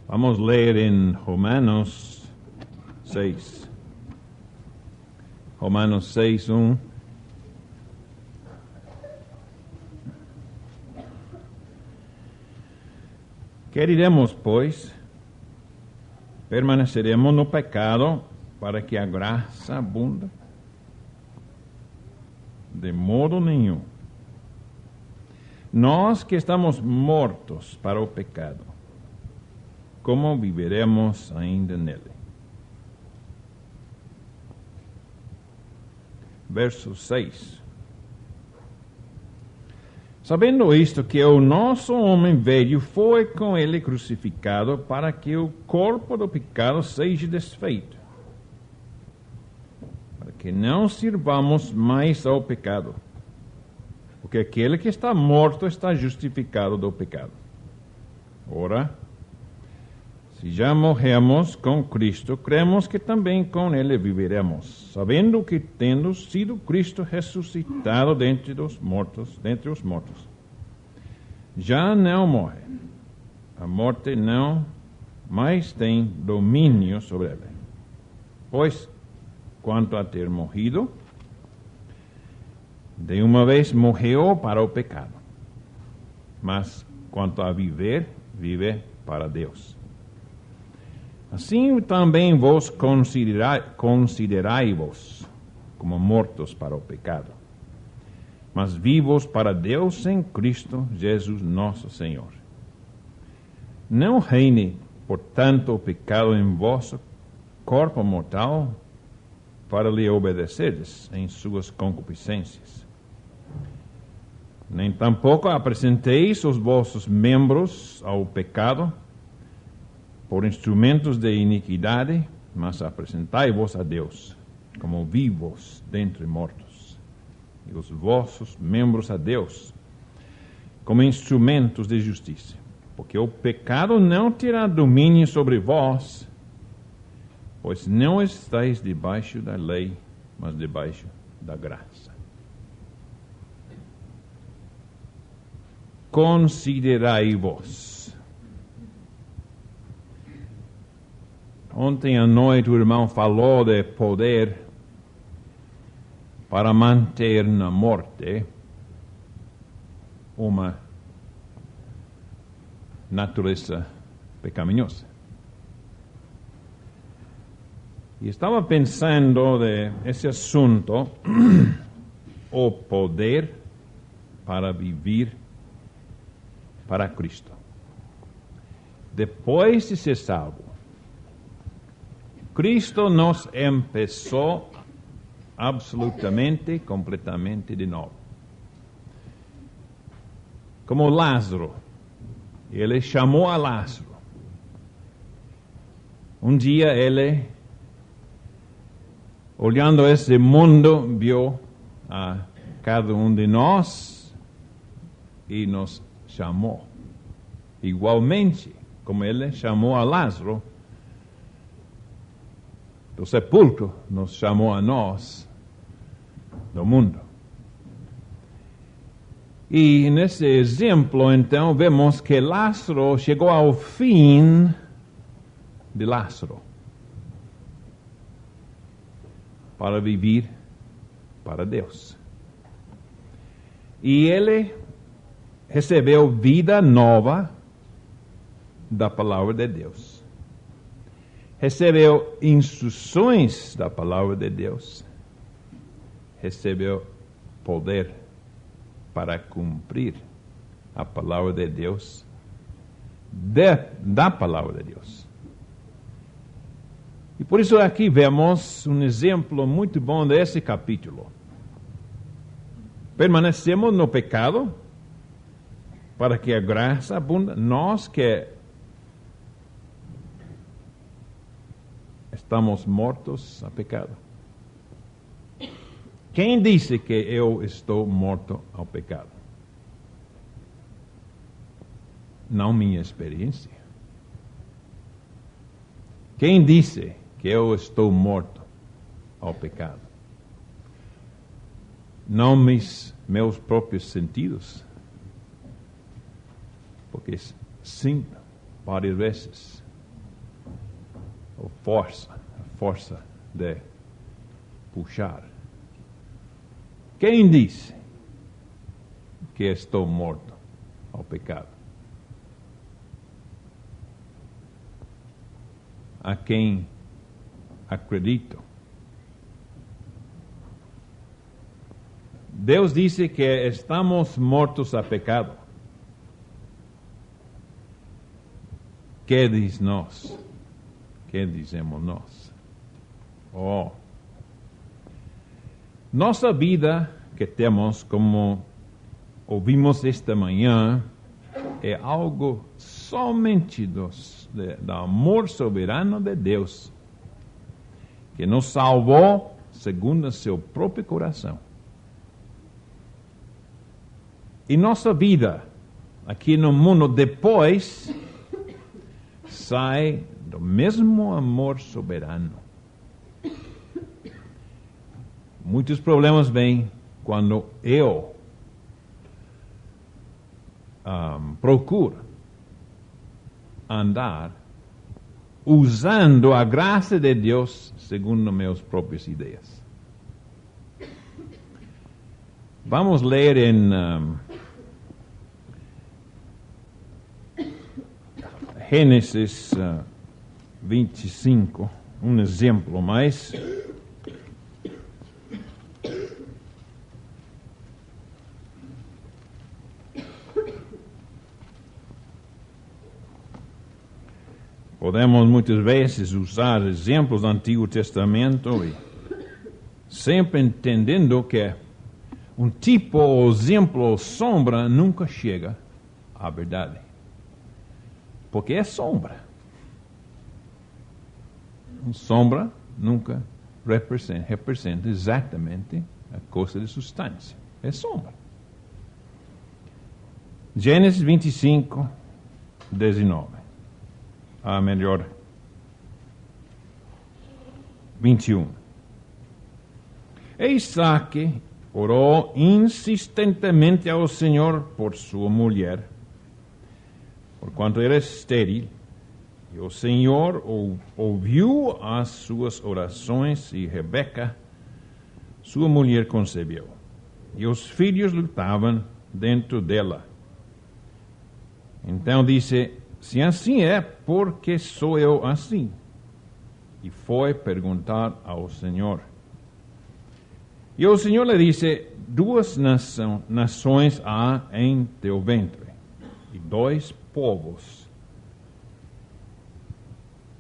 Vamos a leer en Romanos 6. Romanos 6, 1. ¿Qué diremos, pues? ¿Permaneceremos no pecado para que a graça abunda? De modo nenhum. Nós que estamos mortos para o pecado, como viveremos ainda nele? Verso 6. Sabendo isto, que o nosso homem velho foi com ele crucificado, para que o corpo do pecado seja desfeito, para que não sirvamos mais ao pecado, porque aquele que está morto está justificado do pecado. Ora, se já morremos com Cristo, cremos que também com ele viveremos, sabendo que, tendo sido Cristo ressuscitado dentre os mortos, já não morre. A morte não mais tem domínio sobre ele. Pois, quanto a ter morrido, de uma vez morreu para o pecado. Mas, quanto a viver, vive para Deus. Assim também vos considerai-vos como mortos para o pecado, mas vivos para Deus em Cristo Jesus nosso Senhor. Não reine, portanto, o pecado em vosso corpo mortal, para lhe obedecerdes em suas concupiscências. Nem tampouco apresenteis os vossos membros ao pecado, por instrumentos de iniquidade, mas apresentai-vos a Deus, como vivos dentre mortos, e os vossos membros a Deus, como instrumentos de justiça. Porque o pecado não terá domínio sobre vós, pois não estáis debaixo da lei, mas debaixo da graça. Considerai-vos. Ontem à noite o irmão falou de poder para manter na morte uma natureza pecaminosa. E estava pensando esse assunto, o poder para viver para Cristo. Depois de ser salvo, Cristo nos empezou absolutamente, completamente de novo. Como Lázaro, ele chamou a Lázaro. Um dia ele, olhando esse mundo, viu a cada um de nós e nos chamou. Igualmente, como ele chamou a Lázaro do sepulcro, nos chamou a nós do mundo. E nesse exemplo, então, vemos que Lázaro chegou ao fim de Lázaro para viver para Deus. E ele recebeu vida nova da palavra de Deus. Recebeu instruções da palavra de Deus. Recebeu poder para cumprir a palavra de Deus, da palavra de Deus. E por isso aqui vemos um exemplo muito bom desse capítulo. Permanecemos no pecado para que a graça abunde. Nós que estamos mortos a pecado. Quem disse que eu estou morto ao pecado? Não minha experiência. Quem disse que eu estou morto ao pecado? Não meus próprios sentidos. Porque sim, várias vezes a força de puxar. Quem disse que estou morto ao pecado? A quem acredito. Deus disse que estamos mortos a pecado. Que diz nós? Que dizemos nós? Oh, nossa vida que temos, como ouvimos esta manhã, é algo somente do amor soberano de Deus, que nos salvou segundo seu próprio coração. E nossa vida aqui no mundo depois sai do mesmo amor soberano. Muitos problemas vêm quando eu procuro andar usando a graça de Deus segundo minhas próprias ideias. Vamos ler em Gênesis 25, um exemplo mais. Podemos muitas vezes usar exemplos do Antigo Testamento e sempre entendendo que um tipo ou exemplo ou sombra nunca chega à verdade. Porque é sombra. Uma sombra nunca representa exatamente a coisa de substância. É sombra. Gênesis 25, 19. Melhor, 21. Isaac orou insistentemente ao Senhor por sua mulher, porquanto era estéril, e o Senhor ouviu as suas orações, e Rebeca, sua mulher, concebeu. E os filhos lutavam dentro dela. Então disse: se assim é, por que sou eu assim? E foi perguntar ao Senhor. E o Senhor lhe disse: duas nações há em teu ventre, e dois povos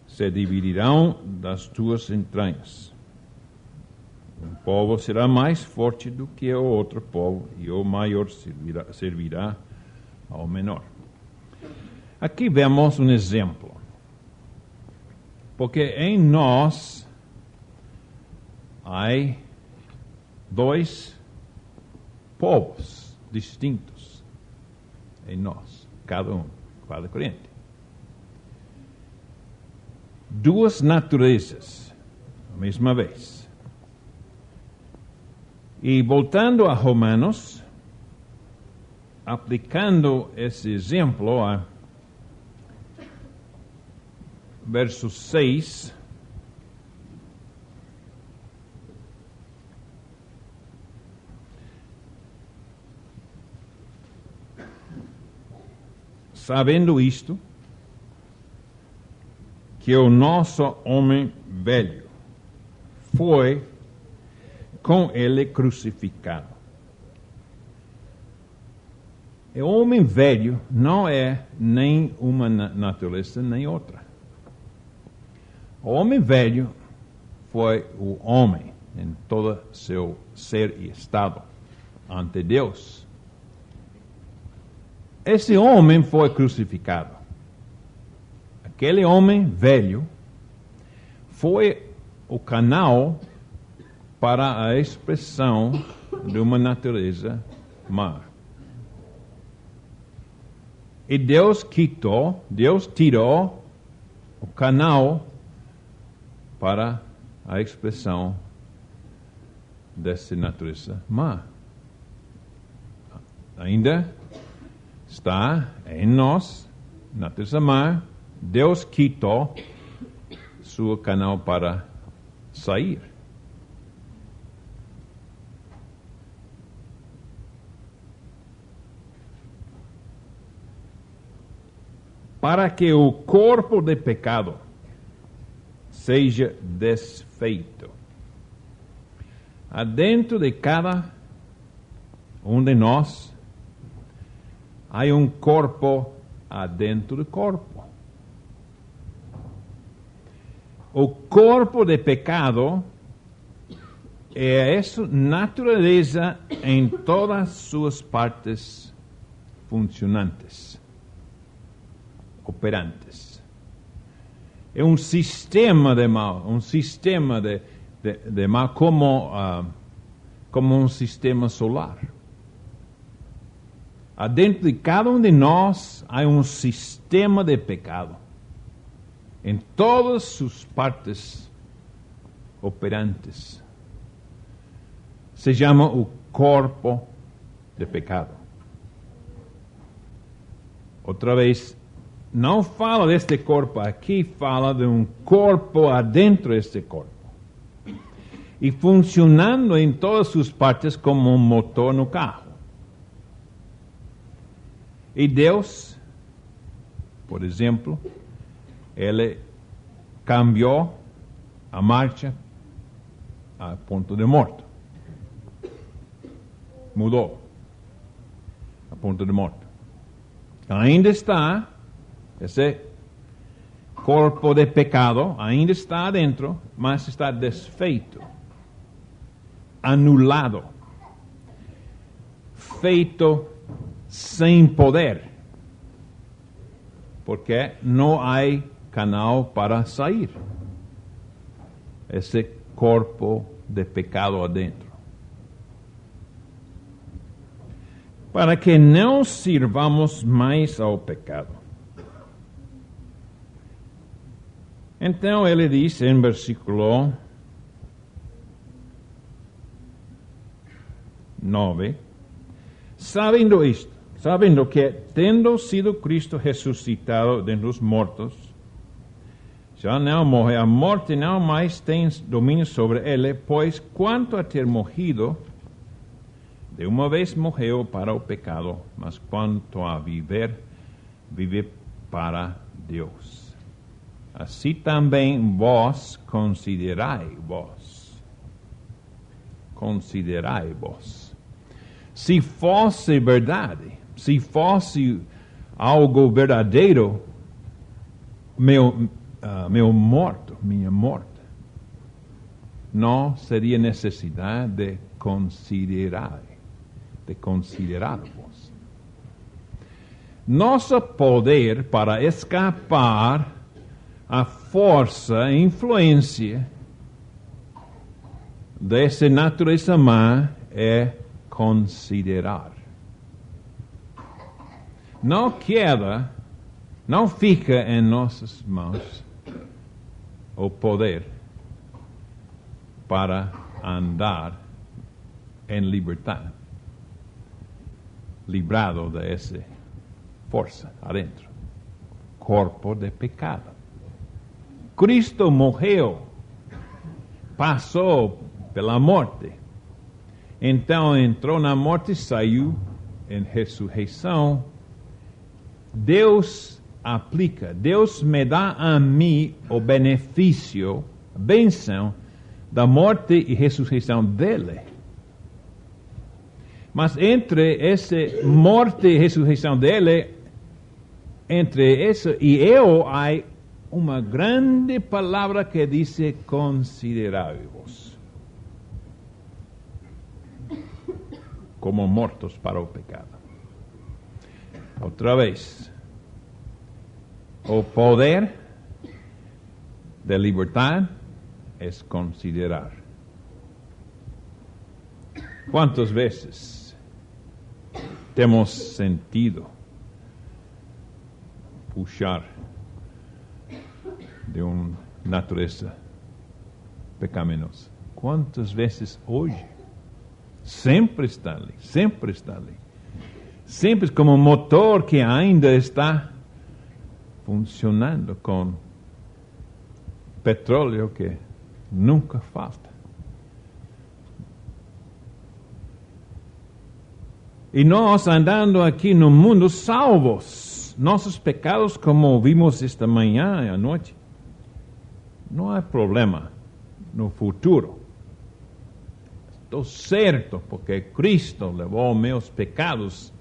se dividirão das tuas entranhas. Um povo será mais forte do que o outro povo, e o maior servirá ao menor. Aqui vemos um exemplo, porque em nós há dois povos distintos em nós, cada crente. Duas naturezas, a mesma vez. E voltando a Romanos, aplicando esse exemplo a verso 6, sabendo isto, que o nosso homem velho foi com ele crucificado. O homem velho não é nem uma natureza nem outra. O homem velho foi o homem em todo seu ser e estado ante Deus. Esse homem foi crucificado. Aquele homem velho foi o canal para a expressão de uma natureza má. E Deus tirou o canal para a expressão dessa natureza má. Ainda está em nós, natureza má. Deus quitou, su canal para sair. Para que o corpo de pecado seja desfeito. Adentro de cada de nós, há corpo adentro do corpo. O corpo de pecado é essa natureza em todas suas partes funcionantes, operantes. É sistema de mal, sistema de mal como sistema solar. Adentro de cada de nós há sistema de pecado. Em todas suas partes operantes. Se chama o corpo de pecado. Outra vez, não fala deste corpo aqui, fala de corpo adentro deste corpo. E funcionando em todas suas partes como motor no carro. E Deus, por exemplo, Ele cambiou a marcha a ponto de morto. Mudou a ponto de morto. Ainda está, esse corpo de pecado ainda está dentro, mas está desfeito, anulado, feito sem poder, porque não há canal para sair. Esse corpo de pecado adentro. Para que não sirvamos mais ao pecado. Então ele diz em versículo 9, sabendo isto, sabendo que, tendo sido Cristo ressuscitado dentre os mortos, já não morre, a morte não mais tem domínio sobre ele, pois quanto a ter morrido, de uma vez morreu para o pecado, mas quanto a viver, vive para Deus. Assim também vós considerai-vos. Considerai-vos. Se fosse verdade, se fosse algo verdadeiro, minha morte, não seria necessidade de considerar-vos. Nosso poder para escapar a força e influência dessa natureza má é considerar. Não queda, não fica em nossas mãos o poder para andar em liberdade, librado dessa força adentro, corpo de pecado. Cristo morreu, passou pela morte, então entrou na morte e saiu em ressurreição. Deus aplica, Deus me dá a mim o benefício, a benção da morte e ressurreição dele. Mas entre essa morte e ressurreição dele, entre isso e eu, há uma grande palavra que diz considerai-vos como mortos para o pecado. Outra vez, o poder de liberdade é considerar. Quantas vezes temos sentido puxar de uma natureza pecaminosa? Quantas vezes hoje? Sempre está ali, sempre está ali. Sempre como um motor que ainda está funcionando com petróleo que nunca falta. E nós andando aqui no mundo salvos, nossos pecados, como vimos esta manhã e à noite, não há problema no futuro. Estou certo, porque Cristo levou meus pecados,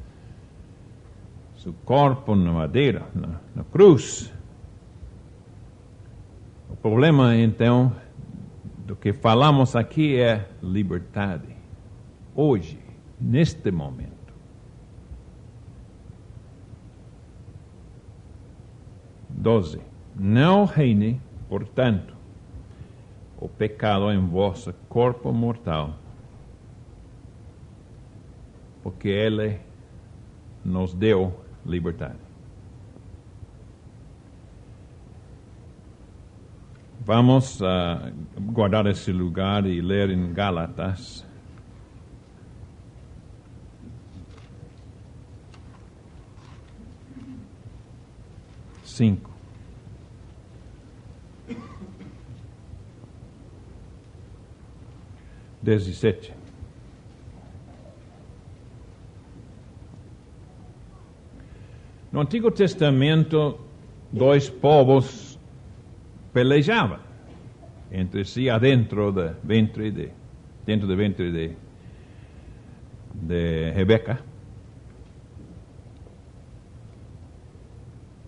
seu corpo na madeira, na cruz. O problema, então, do que falamos aqui é liberdade. Hoje, neste momento. Não reine, portanto, o pecado em vosso corpo mortal, porque Ele nos deu liberdade. Vamos guardar esse lugar e ler em Gálatas. Cinco. Dezessete. No Antigo Testamento, dois povos pelejavam entre si dentro do ventre de Rebeca.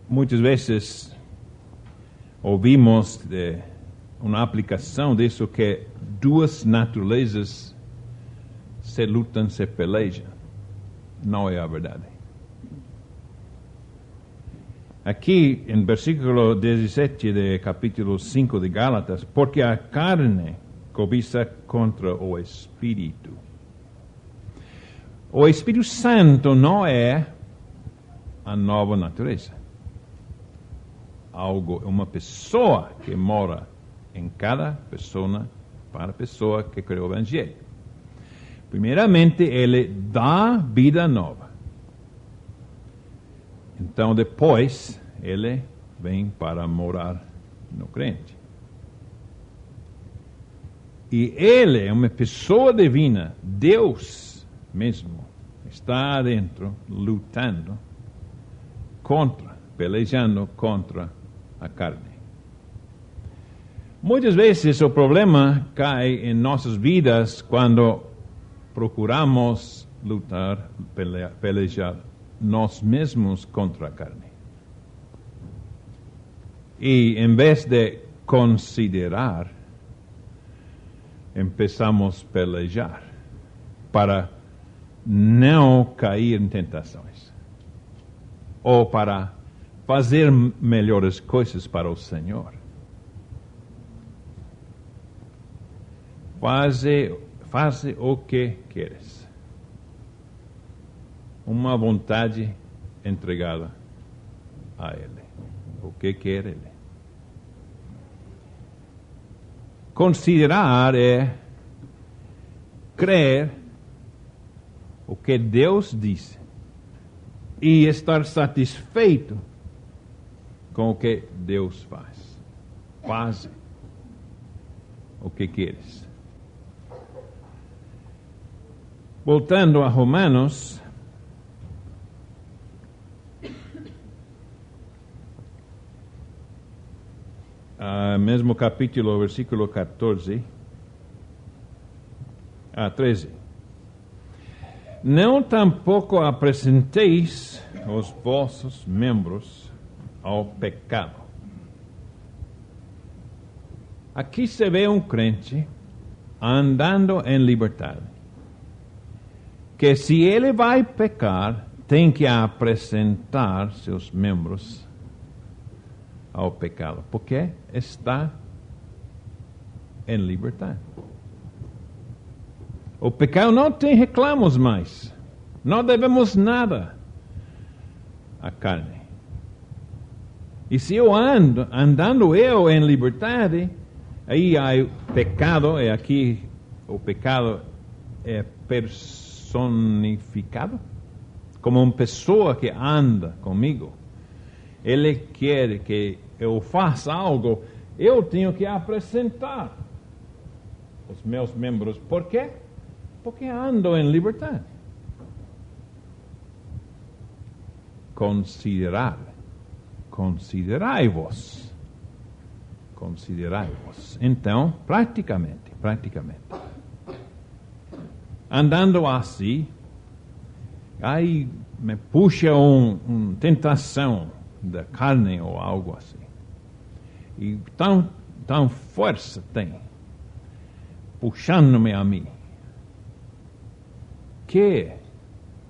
Muitas vezes ouvimos de uma aplicação disso que duas naturezas se lutam, se pelejam. Não é a verdade. Aqui, em versículo 17 de capítulo 5 de Gálatas, porque a carne cobiça contra o Espírito. O Espírito Santo não é a nova natureza. Uma pessoa que mora em cada pessoa, para a pessoa que crê o Evangelho. Primeiramente, ele dá vida nova. Então, depois, ele vem para morar no crente. E ele é uma pessoa divina, Deus mesmo, está dentro, lutando pelejando contra a carne. Muitas vezes o problema cai em nossas vidas quando procuramos lutar, pelejar nós mesmos contra a carne. E em vez de considerar, empezamos a pelejar para não cair em tentações ou para fazer melhores coisas para o Senhor. Faze o que queres. Uma vontade entregada a Ele. O que quer Ele. Considerar é crer o que Deus disse e estar satisfeito com o que Deus faz. Faze o que queres. Voltando a Romanos, mesmo capítulo, versículo 13. Não tampouco apresenteis os vossos membros ao pecado. Aqui se vê um crente andando em liberdade, que se ele vai pecar, tem que apresentar seus membros ao pecado, porque está em liberdade. O pecado não tem reclamos mais. Não devemos nada à carne. E se eu andando eu em liberdade, aí há pecado, e aqui o pecado é personificado, como uma pessoa que anda comigo. Ele quer que eu faça algo eu tenho que apresentar os meus membros. Por quê? Porque ando em liberdade. Considerai-vos. Então, praticamente, andando assim, aí me puxa uma tentação da carne ou algo assim. E tão força tem, puxando-me a mim. Que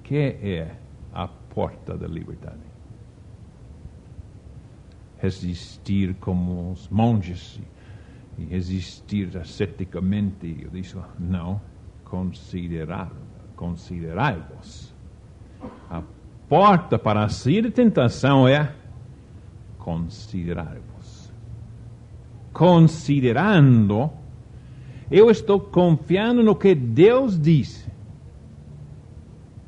é a porta da liberdade? Resistir como os monges e resistir asceticamente. Eu disse, não, considerai-vos. A porta para sair da tentação é considerai-vos. Considerando, eu estou confiando no que Deus disse.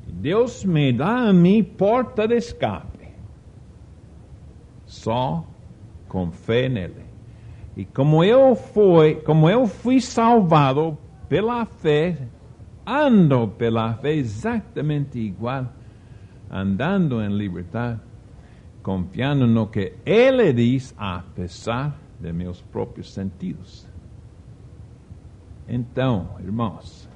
Deus me dá a mim porta de escape. Só com fé nele. E como eu fui salvado pela fé, ando pela fé exatamente igual, andando em liberdade, confiando no que Ele diz, apesar de meus próprios sentidos. Então, irmãos,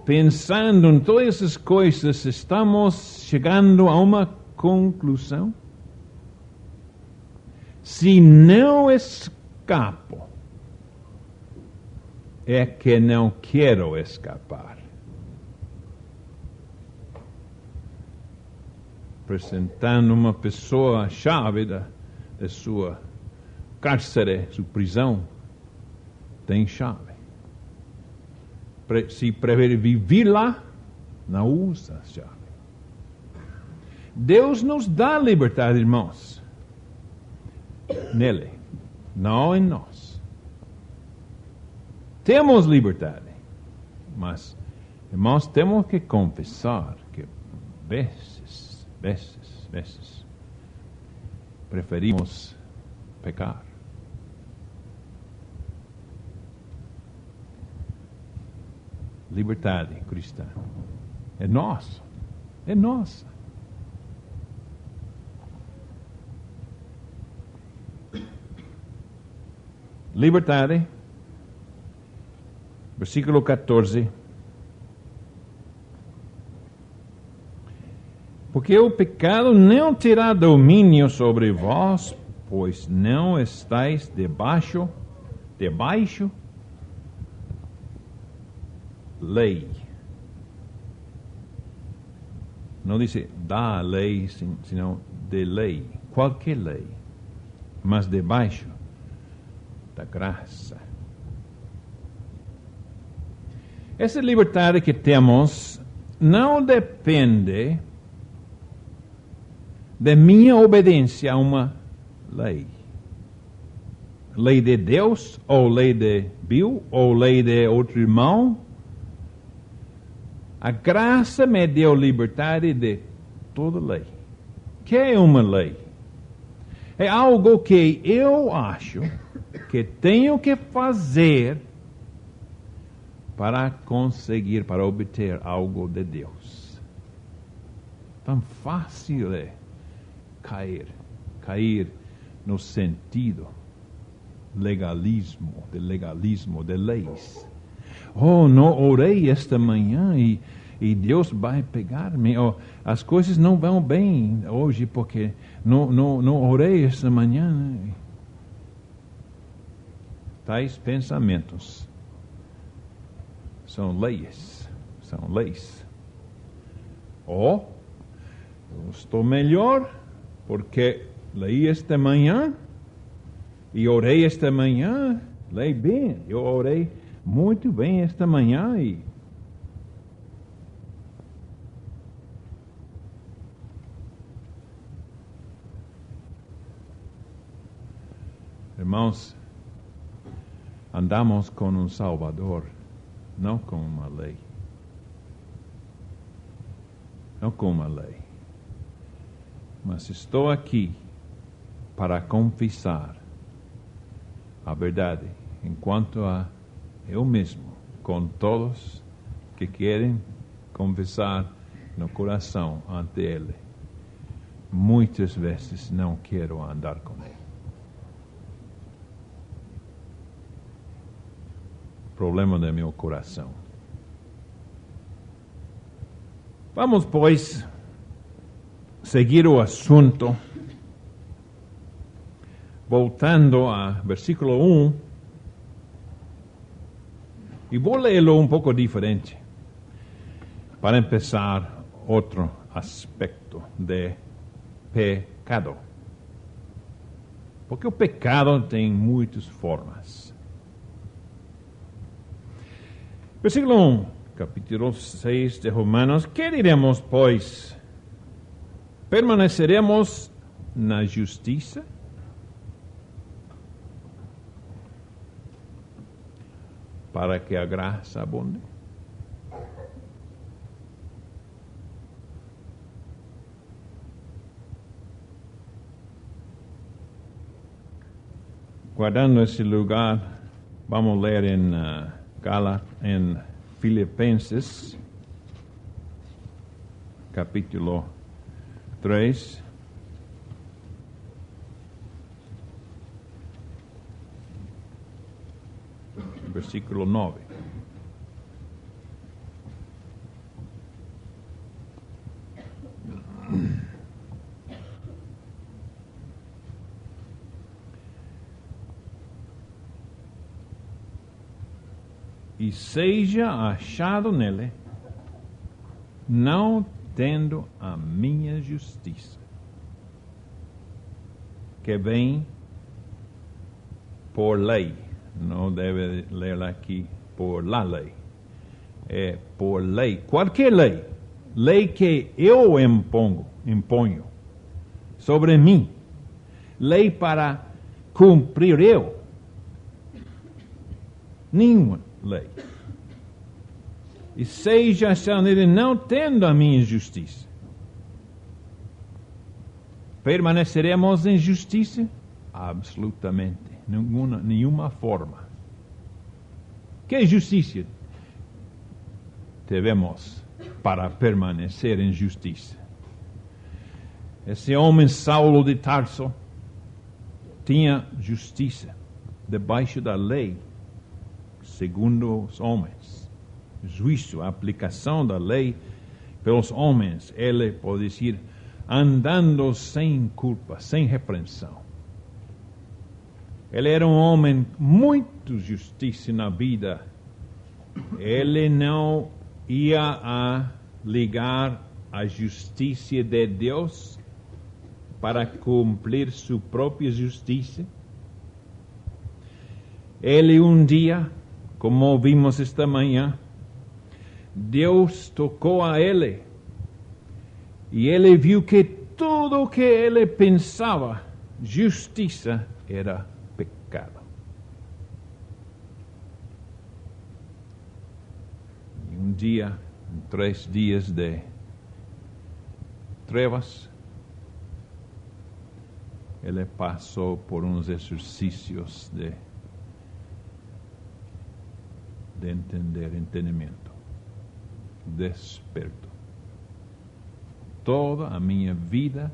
pensando em todas essas coisas, estamos chegando a uma conclusão. Se não escapo, é que não quero escapar. Apresentando uma pessoa a chave da sua cárcere, sua prisão, tem chave. Se prefere viver lá, não usa a chave. Deus nos dá liberdade, irmãos. Nele, não em nós. Temos liberdade, mas, irmãos, temos que confessar que vezes, preferimos pecar. Liberdade cristã é nossa. Liberdade, versículo 14. Porque o pecado não terá domínio sobre vós, pois não estáis debaixo lei. Não diz da lei, senão de lei. Qualquer lei. Mas debaixo da graça. Essa liberdade que temos não depende da minha obediência a uma lei. Lei de Deus, ou lei de Bill, ou lei de outro irmão. A graça me deu liberdade de toda lei. Que é uma lei? É algo que eu acho que tenho que fazer para conseguir, para obter algo de Deus. Tão fácil é cair no sentido legalismo, de leis. Oh, não orei esta manhã e Deus vai pegar-me. Oh, as coisas não vão bem hoje porque não orei esta manhã. Tais pensamentos são leis. Oh, eu estou melhor porque leí esta manhã e orei esta manhã. Leí bem, eu orei muito bem esta manhã e irmãos, andamos com um Salvador, não com uma lei. Não com uma lei. Mas estou aqui para confessar a verdade em quanto a eu mesmo, com todos que querem confessar no coração ante Ele. Muitas vezes não quero andar com Ele. Problema do meu coração. Vamos, pois, seguir o assunto, voltando a versículo 1, e vou lê-lo um pouco diferente, para empezar outro aspecto de pecado. Porque o pecado tem muitas formas. Versículo 1, capítulo 6 de Romanos. Que diremos, pois? ¿Permaneceremos na justiça? Para que a graça abunde? Guardando esse lugar, vamos ler em Filipenses, capítulo 3. Versículo 9. E seja achado nele, não tendo a minha justiça, que vem por lei. Não deve ler aqui por la lei. É por lei. Qualquer lei. Lei que eu imponho sobre mim. Lei para cumprir eu. Nenhuma lei. E seja achado nele não tendo a minha justiça. Permaneceremos em justiça? Absolutamente. Nenhuma forma. Que justiça devemos para permanecer em justiça? Esse homem Saulo de Tarso tinha justiça debaixo da lei, segundo os homens. Juízo, a aplicação da lei pelos homens. Ele pode dizer, andando sem culpa, sem repreensão. Ele era um homem muito justiça na vida. Ele não ia a ligar a justiça de Deus para cumprir sua própria justiça. Ele um dia, como vimos esta manhã, Deus tocou a ele e ele viu que tudo o que ele pensava, justiça, era pecado. E um dia, 3 dias de trevas, ele passou por uns exercícios de entendimento, desperto. Toda a minha vida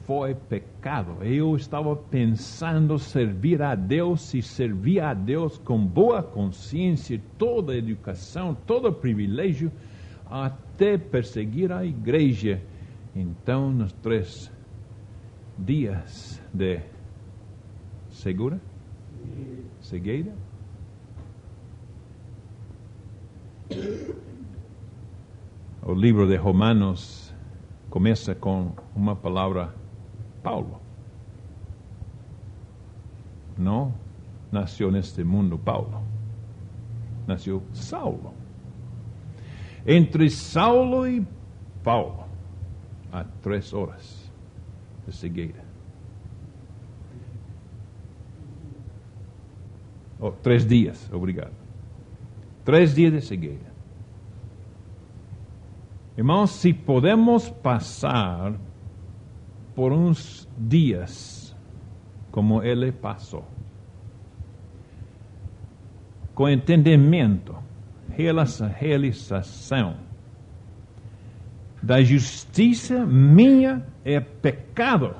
foi pecado. Eu estava pensando servir a Deus e servir a Deus com boa consciência, toda a educação, todo o privilégio, até perseguir a igreja. Então, nos 3 dias de cegueira, o livro de Romanos começa com uma palavra, Paulo. Não nasceu neste mundo Paulo. Nasceu Saulo. Entre Saulo e Paulo, há 3 horas de cegueira. 3 dias, obrigado. 3 dias de cegueira. Irmãos, se podemos passar por uns dias como ele passou. Com entendimento, realização da justiça minha é pecado.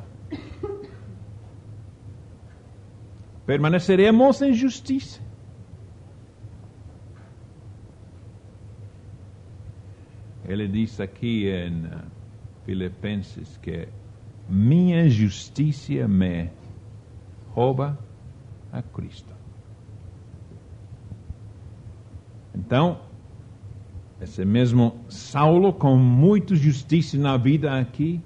Permaneceremos em justiça. Ele diz aqui em Filipenses que minha justiça me rouba a Cristo. Então, esse mesmo Saulo, com muita justiça na vida aqui,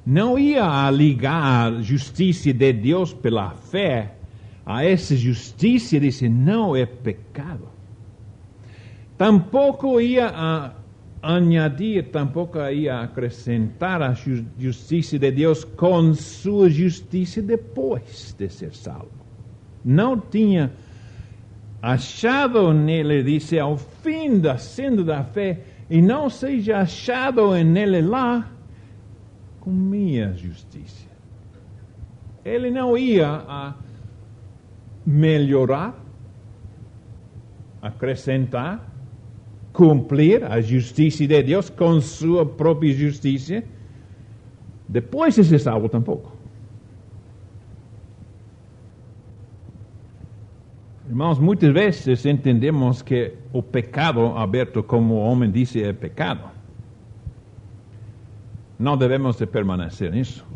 não ia ligar a justiça de Deus pela fé a essa justiça e dizer, não é pecado. Tampouco ia tampouco ia acrescentar a justiça de Deus com sua justiça depois de ser salvo. Não tinha achado nele, disse, ao fim da senda da fé, e não seja achado nele lá com minha justiça. Ele não ia melhorar, acrescentar, cumprir a justiça de Deus com sua própria justiça, depois de ser salvo tampouco. Irmãos, muitas vezes entendemos que o pecado aberto, como o homem disse, é pecado. Não devemos de permanecer nisso.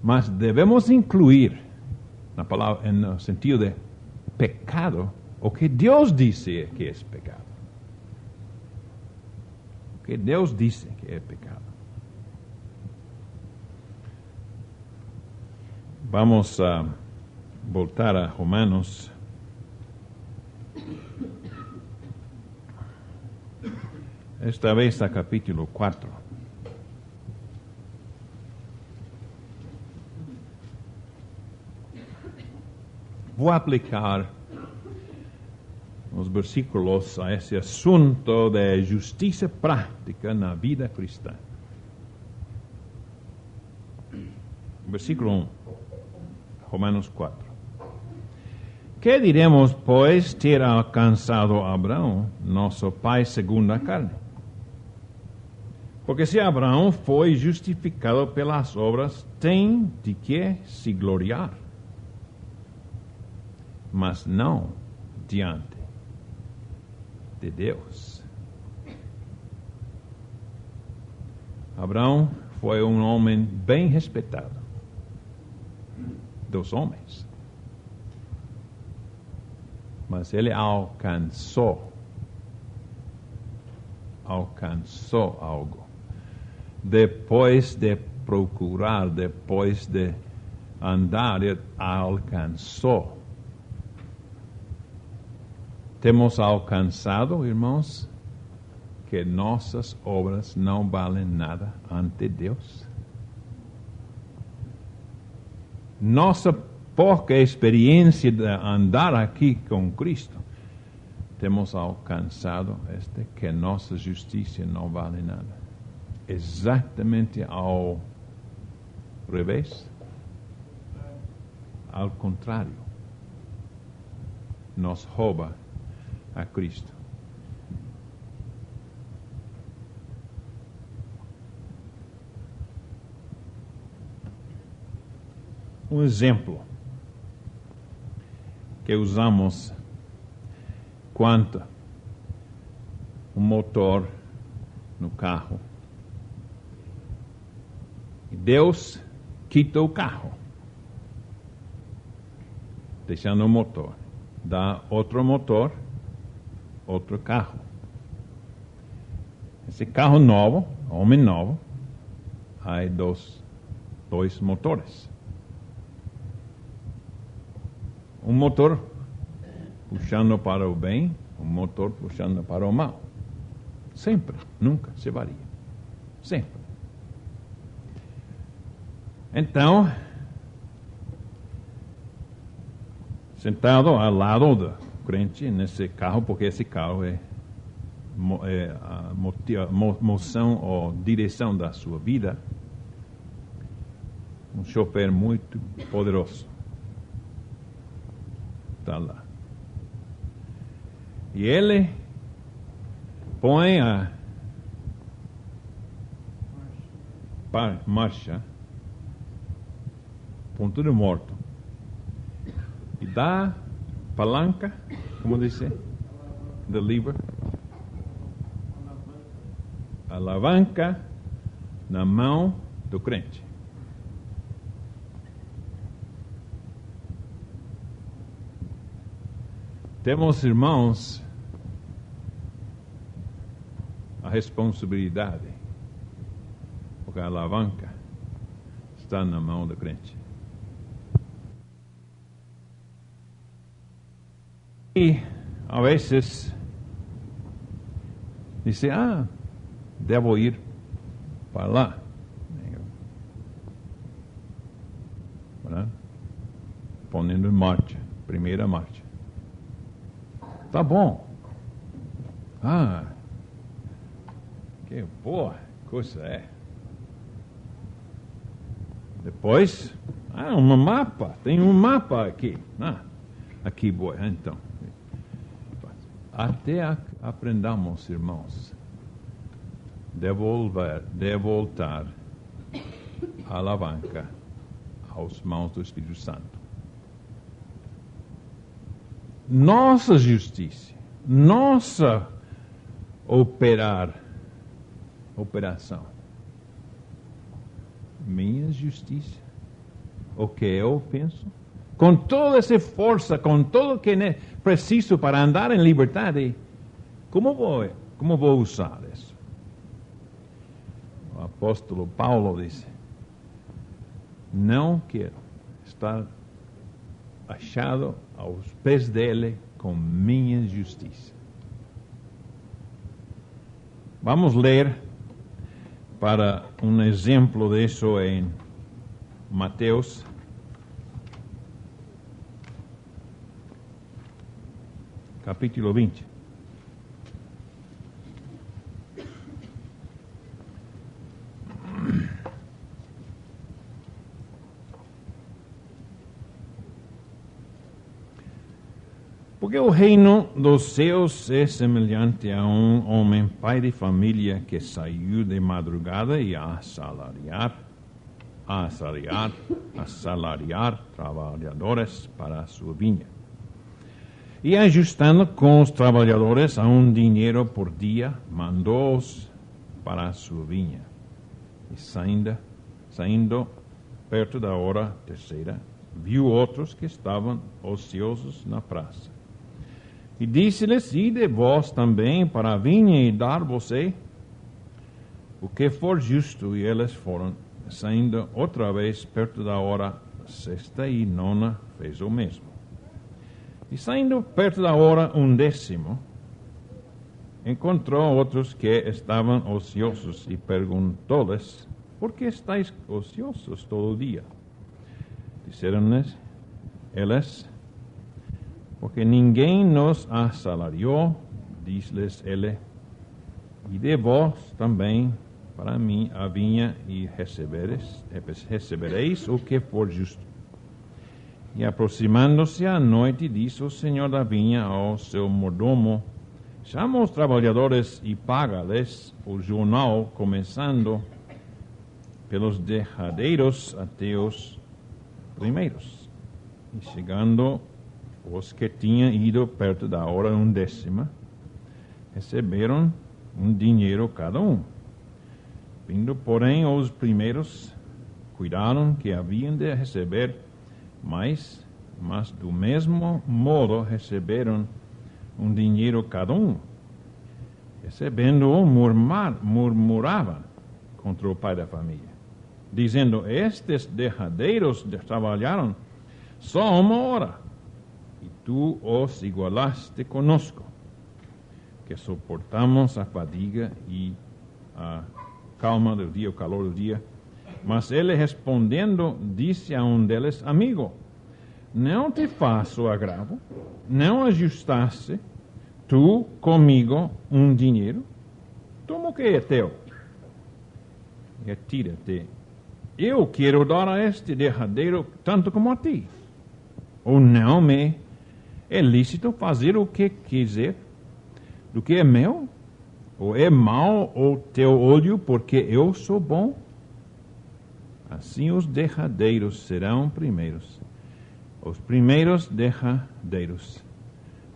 Mas devemos incluir, na palavra, no sentido de pecado, o que Deus disse que é pecado. O que Deus disse que é pecado. Vamos a voltar a Romanos. Esta vez a capítulo 4. Vou aplicar os versículos a esse assunto de justiça prática na vida cristã. Versículo 1, Romanos 4. Que diremos, pois, ter alcançado Abraão, nosso pai segundo a carne? Porque se Abraão foi justificado pelas obras, tem de que se gloriar, mas não diante de Deus. Abraão foi um homem bem respeitado dos homens, mas ele alcançou algo depois de procurar, depois de andar, ele alcançou. Temos alcançado, irmãos, que nossas obras não valem nada ante Deus. Nossa pouca experiência de andar aqui com Cristo, temos alcançado que nossa justiça não vale nada. Exatamente ao revés. Ao contrário. Nos rouba a Cristo. Um exemplo que usamos quanto um motor no carro. E Deus quita o carro, deixando o motor. Dá outro motor, outro carro. Esse carro novo, homem novo, há dois motores. Um motor puxando para o bem, um motor puxando para o mal. Sempre, nunca se varia. Sempre. Então, sentado ao lado do crente nesse carro, porque esse carro é a moção ou direção da sua vida, um chofer muito poderoso. Está lá. E ele põe a marcha, ponto de morto, e dá palanca, como dice, the lever, alavanca na mão do crente. Temos, irmãos, a responsabilidade, porque a alavanca está na mão do crente. E, a vezes, dice, devo ir para lá. ¿Verdad? Ponendo em marcha, primeira marcha. Tá bom. Que boa coisa é. Depois, um mapa. Tem um mapa aqui. Aqui vou, então. Até aprendamos, irmãos, de voltar a alavanca aos mãos do Espírito Santo. Nossa justiça, nossa operação, minha justiça, o que eu penso, com toda essa força, com tudo o que é preciso para andar em liberdade, como vou usar isso? O apóstolo Paulo disse, não quero estar achado aos pés dele com minha justiça. Vamos ler para um exemplo disso em Mateus, capítulo 20. Porque o reino dos céus é semelhante a um homem, pai de família, que saiu de madrugada e a assalariar trabalhadores para a sua vinha. E ajustando com os trabalhadores a um dinheiro por dia, mandou-os para a sua vinha. E saindo perto da hora terceira, viu outros que estavam ociosos na praça. E disse-lhes, ide vós também para a vinha e dar-vos-ei o que for justo. E eles foram, saindo outra vez perto da hora sexta e nona, fez o mesmo. E saindo perto da hora 11ª, encontrou outros que estavam ociosos e perguntou-lhes, por que estáis ociosos todo o dia? Disseram-lhes eles, porque ninguém nos assalariou, diz-lhes ele, e de vós também para mim a vinha e recebereis o que for justo. E aproximando-se à noite, disse o senhor da vinha ao seu mordomo, chama os trabalhadores e paga-lhes o jornal, começando pelos derradeiros até os primeiros. E chegando os que tinham ido perto da hora 11ª, receberam um dinheiro cada um. Vindo, porém, os primeiros, cuidaram que haviam de receber mais, mas do mesmo modo receberam um dinheiro cada um. Recebendo-o, murmuravam contra o pai da família, dizendo, estes derradeiros trabalharam só 1 hora, e tu os igualaste conosco, que suportamos a fadiga e a calma do dia, o calor do dia. Mas ele respondendo, disse a um deles, amigo, não te faço agravo, não ajustaste tu comigo um dinheiro? Toma o que é teu, retira-te eu quero dar a este derradeiro tanto como a ti. Ou não me é lícito fazer o que quiser do que é meu? Ou é mau o teu olho porque eu sou bom? Assim os derradeiros serão primeiros, os primeiros derradeiros,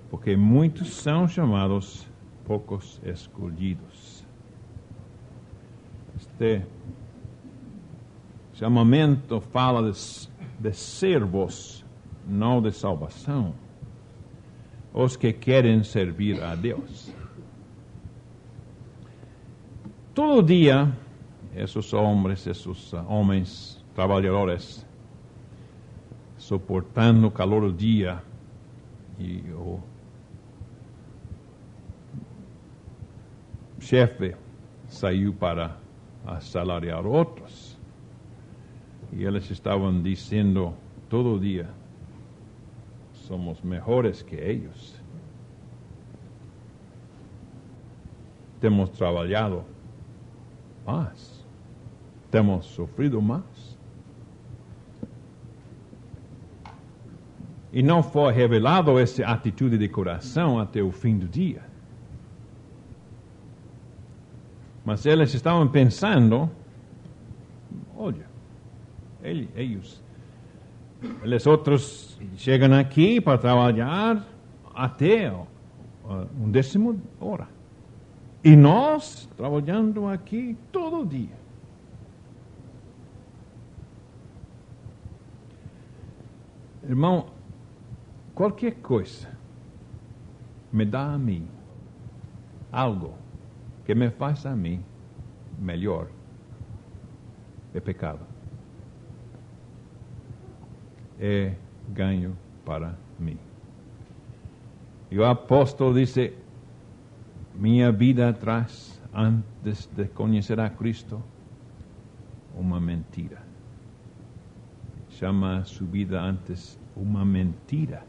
porque muitos são chamados, poucos escolhidos. Este chamamento fala de servos, não de salvação. Os que querem servir a Deus. Todo dia, esses homens trabalhadores, suportando o calor do dia, e o chefe saiu para assalariar outros, e eles estavam dizendo todo dia: somos melhores que eles. Temos trabalhado mais. Temos sofrido mais. E não foi revelado essa atitude de coração até o fim do dia. Mas eles estavam pensando: olha, eles outros chegam aqui para trabalhar até 10ª hora. E nós trabalhando aqui todo dia. Irmão, qualquer coisa me dá a mim algo que me faz a mim melhor é pecado. É ganho para mim. E o apóstolo disse: minha vida atrás, antes de conhecer a Cristo, uma mentira. Chama sua vida antes uma mentira.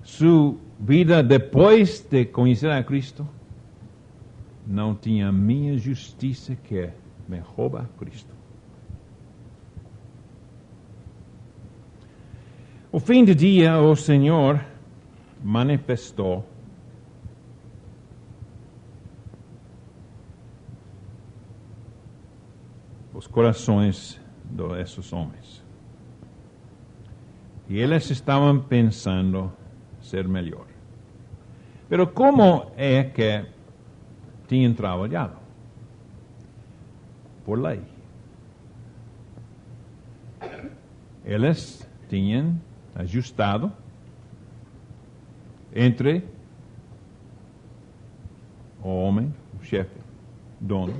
Sua vida depois de conhecer a Cristo não tinha minha justiça que me rouba a Cristo. O fim do dia, o Senhor manifestou os corações desses homens. E eles estavam pensando ser melhor. Pero como é que tinham trabalhado? Por lei. Eles tinham ajustado entre o homem, o chefe, dono,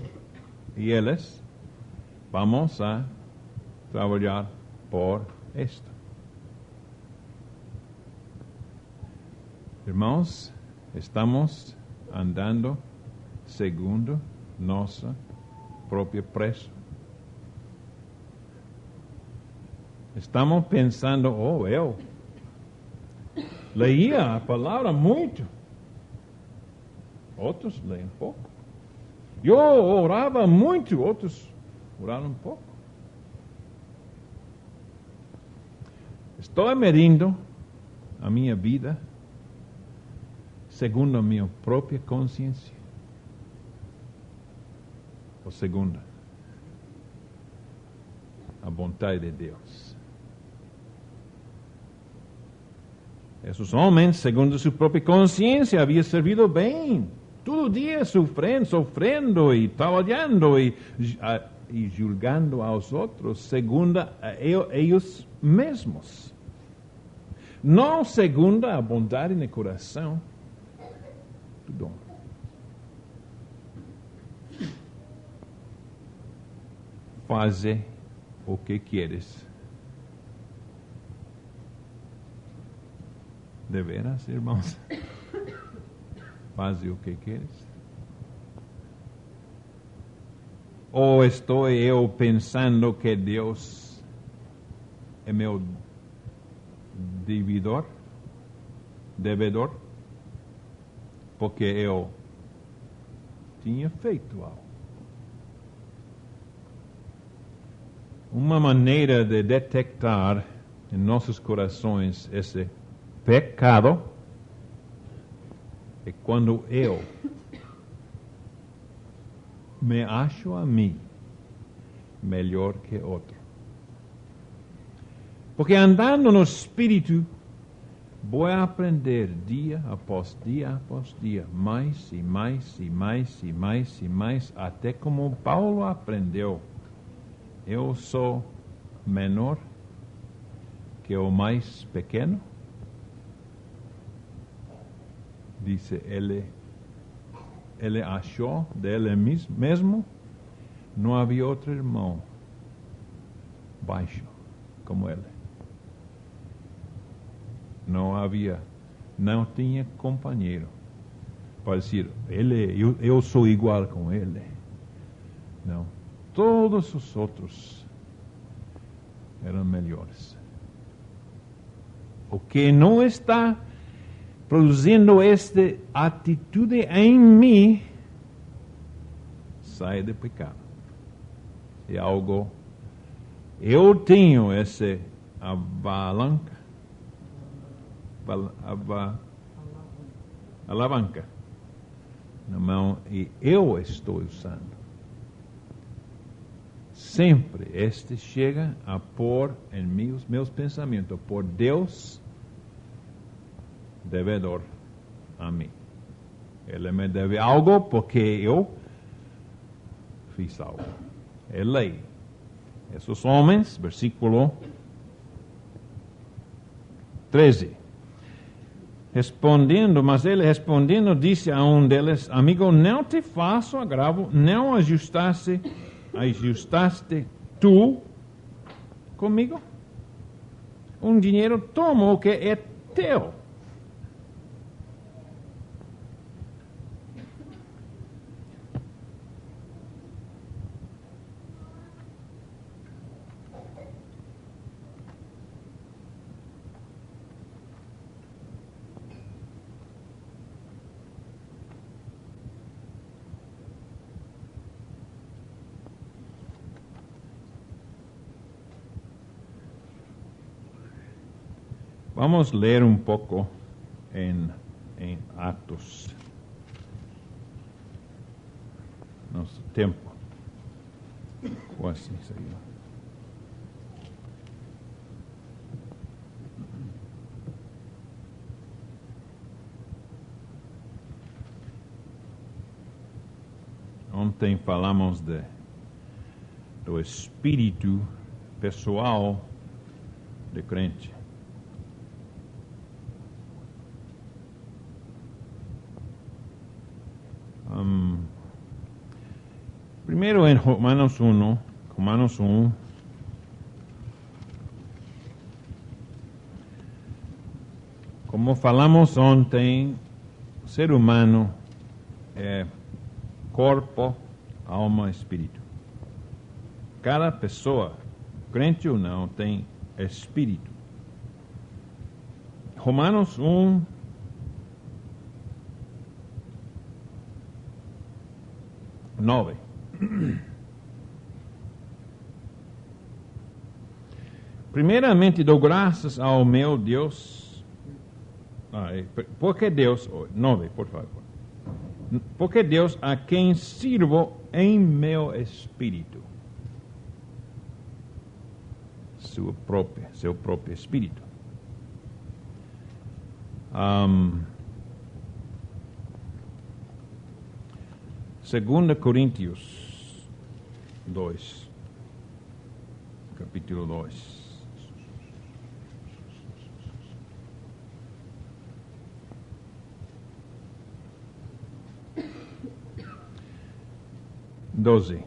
e eles: vamos a trabalhar por esto. Irmãos, estamos andando segundo nossa própria pressa. Estamos pensando: eu leia a palavra muito. Outros leem pouco. Eu orava muito, outros oraram um pouco. Estou medindo a minha vida segundo a minha própria consciência. Ou segundo a vontade de Deus. Esses homens, segundo sua própria consciência, haviam servido bem. Todo dia sofrendo e trabalhando e julgando aos outros segundo eles mesmos. Não segundo a bondade no coração do dono. Faze o que queres. De veras, irmãos? Faze o que queres? Ou estou eu pensando que Deus é meu devedor, porque eu tinha feito algo. uma maneira de detectar em nossos corações esse pecado é quando eu me acho a mim melhor que outro. Porque andando no Espírito, vou aprender dia após dia, mais e mais e mais e mais e mais, até como Paulo aprendeu. Eu sou menor que o mais pequeno, disse ele achou dele mesmo, não havia outro irmão baixo como ele. Não tinha companheiro para dizer, eu sou igual com ele. Não. Todos os outros eram melhores. O que não está produzindo esta atitude em mim sai de pecado. É algo. Eu tenho essa alavanca na mão e eu estou usando. Sempre este chega a pôr em meus pensamentos, por Deus devedor a mim. Ele me deve algo porque eu fiz algo. É lei. Esses homens, versículo 13. Mas ele respondendo disse a um deles, amigo, não te faço agravo, não ajustaste tu comigo? Um dinheiro, toma o que é teu. Vamos ler um pouco em Atos. Nosso tempo. Quase saiu. Ontem falamos do espírito pessoal de crente. Primeiro em Romanos 1, como falamos ontem, o ser humano é corpo, alma, espírito. Cada pessoa, crente ou não, tem espírito. Romanos 1, nove. Primeiramente dou graças ao meu Deus. Porque Deus, 9, por favor. Porque Deus a quem sirvo em meu espírito. Seu próprio espírito. 2 Coríntios 2, capítulo 2. Doze.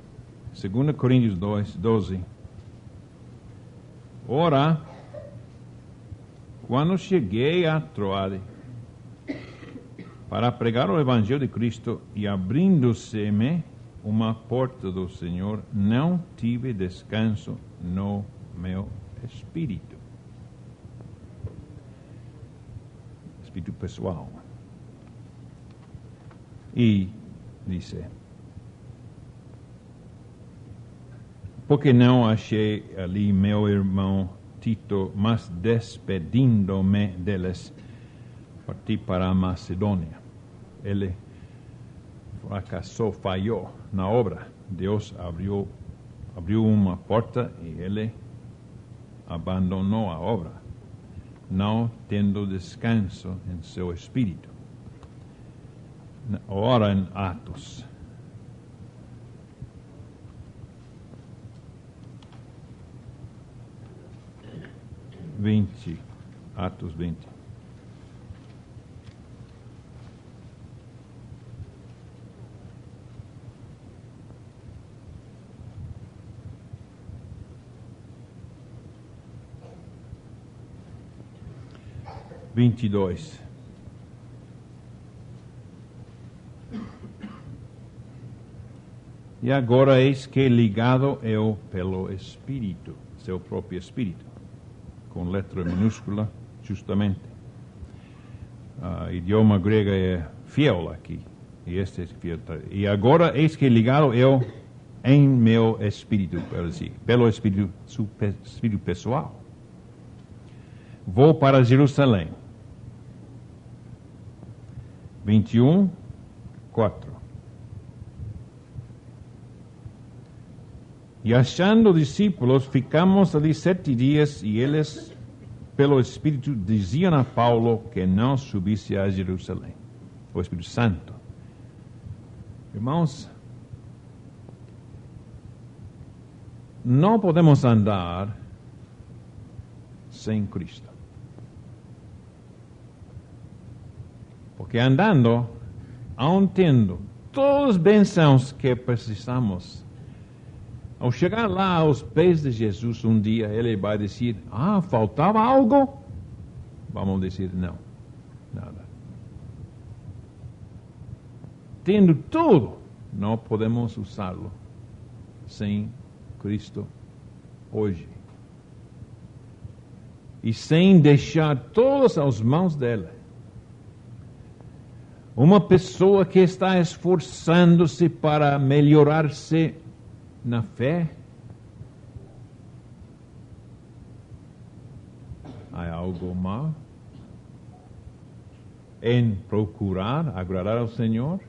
2 Coríntios 2, 12. Ora, quando cheguei a Troade para pregar o Evangelho de Cristo e abrindo-se-me uma porta do Senhor, não tive descanso no meu espírito. Espírito pessoal. E disse, porque não achei ali meu irmão Tito, mas despedindo-me deles, parti para a Macedônia. Ele fracassou, falhou na obra. Deus abriu uma porta e ele abandonou a obra, não tendo descanso em seu espírito. Ora em Atos. Atos 20. E agora eis que ligado eu pelo Espírito, seu próprio Espírito, com letra minúscula, justamente. Idioma grego é fiel aqui, e este é fiel. E agora eis que ligado eu em meu Espírito, pelo Espírito pessoal. Vou para Jerusalém. 21:4. E achando discípulos, ficamos ali 7 dias, e eles, pelo Espírito, diziam a Paulo que não subisse a Jerusalém. O Espírito Santo. Irmãos, não podemos andar sem Cristo. Porque andando, aun tendo todas as bênçãos que precisamos, ao chegar lá aos pés de Jesus um dia, ele vai dizer, faltava algo? Vamos dizer, não, nada. Tendo tudo, não podemos usá-lo sem Cristo hoje. E sem deixar todas as mãos dele. Uma pessoa que está esforçando-se para melhorar-se na fé, há algo mal em procurar agradar ao Senhor?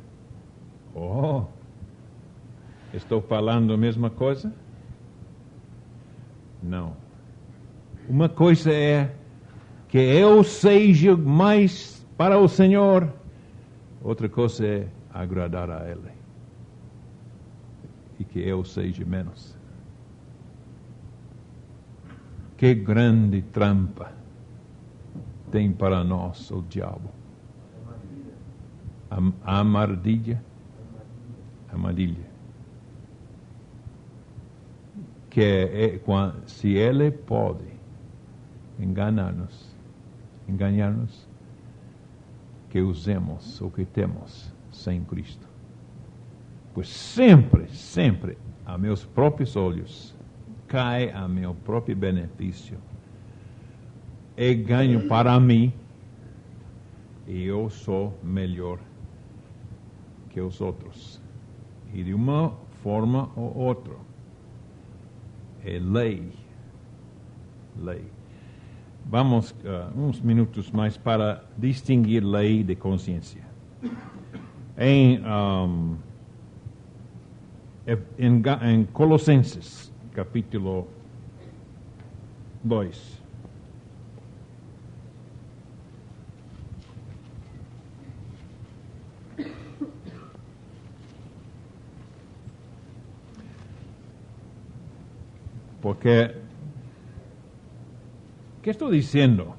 Estou falando a mesma coisa? Não. Uma coisa é que eu seja mais para o Senhor, outra coisa é agradar a Ele. E que eu seja menos. Que grande trampa tem para nós o diabo. Armadilha. Que é, se ele pode enganar-nos, que usemos o que temos sem Cristo. Pois sempre, a meus próprios olhos, cai a meu próprio benefício. É ganho para mim, e eu sou melhor que os outros. E de uma forma ou outra, é lei. Vamos uns minutos mais para distinguir lei de consciência. Em Colossenses, capítulo 2. Porque, ¿qué estou dizendo?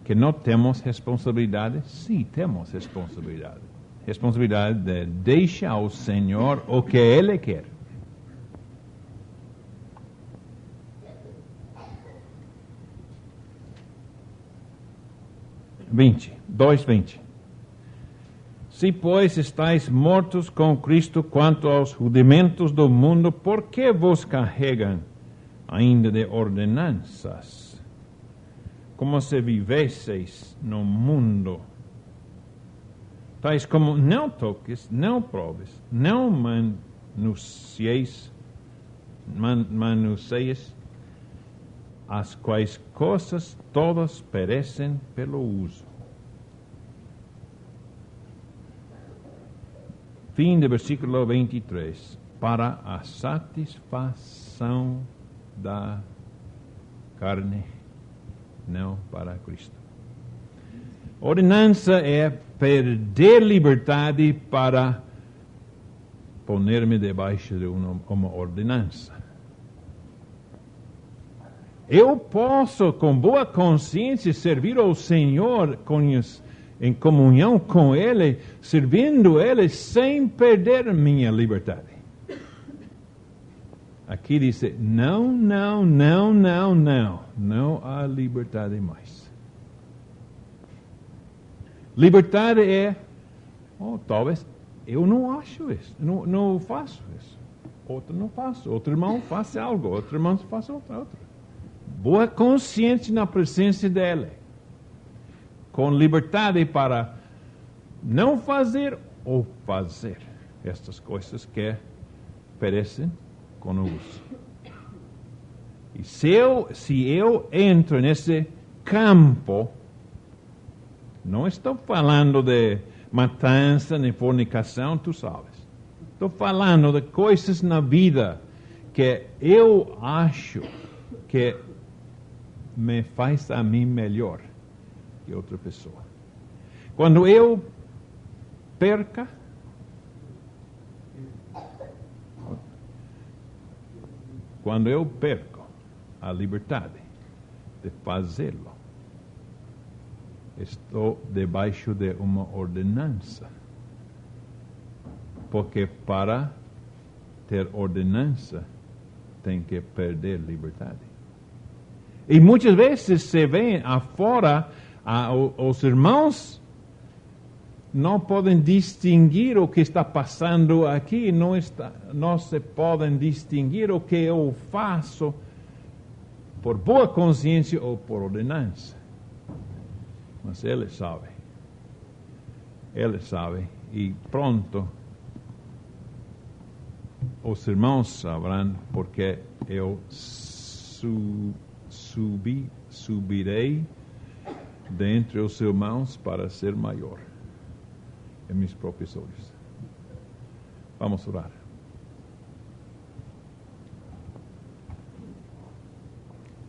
Que não temos responsabilidade? Sim, temos responsabilidade. Responsabilidade de deixar ao Senhor o que Ele quer. Dois 20. Se, pois, estáis mortos com Cristo quanto aos rudimentos do mundo, por que vos carregam ainda de ordenanças, como se vivesseis no mundo? Tais como não toques, não proves, não manuseis manuseis, as quais coisas todas perecem pelo uso. Fim do versículo 23. Para a satisfação da carne, não para Cristo. Ordenança é perder liberdade para poner-me debaixo de uma ordenança. Eu posso, com boa consciência, servir ao Senhor em comunhão com Ele, servindo Ele sem perder minha liberdade. Aqui diz, não há liberdade mais. Liberdade é, talvez eu não acho isso, não faço isso. Outro não faço, outro irmão faz algo, outro irmão faz outra. Boa consciência na presença dele. Com liberdade para não fazer ou fazer estas coisas que perecem com o uso. E se eu entro nesse campo, não estou falando de matança nem fornicação, tu sabes. Estou falando de coisas na vida que eu acho que me faz a mim melhor que outra pessoa. Quando eu perco a liberdade de fazê-lo, estou debaixo de uma ordenança. Porque para ter ordenança tem que perder liberdade. E muitas vezes se vê afora, os irmãos não podem distinguir o que está passando aqui, não se podem distinguir o que eu faço por boa consciência ou por ordenança. Mas ele sabe, e pronto, os irmãos saberão porque eu subirei dentre os irmãos para ser maior em meus próprios olhos. Vamos orar.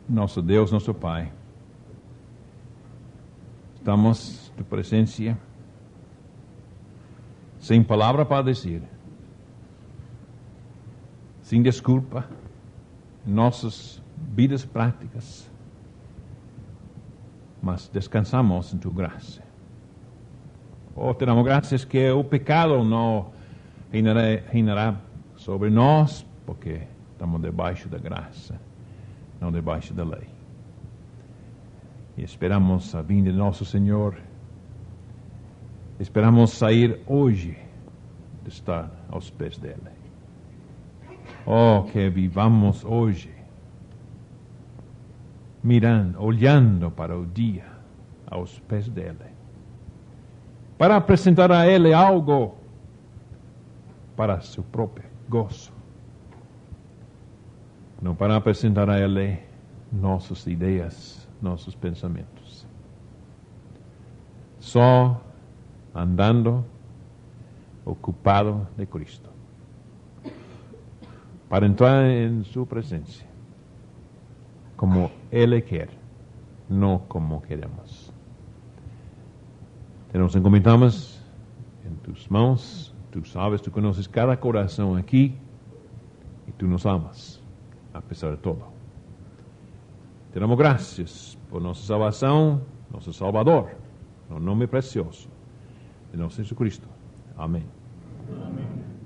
Nosso Deus, nosso Pai, estamos em tua presença, sem palavra para dizer, sem desculpa, em nossas vidas práticas, mas descansamos em tua graça. Te damos graças que o pecado não reinará sobre nós, porque estamos debaixo da graça, não debaixo da lei. E esperamos a vinda de nosso Senhor. Esperamos sair hoje de estar aos pés dele. Que vivamos hoje olhando para o dia aos pés dele, para apresentar a ele algo para seu próprio gozo, não para apresentar a ele nossas ideias, nossos pensamentos. Só andando ocupado de Cristo, para entrar em sua presença como Ele quer, não como queremos. Te nos encomendamos em tus mãos. Tu sabes, tu conheces cada coração aqui e tu nos amas, apesar de tudo. Te damos graças por nossa salvação, nosso Salvador, no nome precioso de nosso Jesus Cristo. Amém. Amém.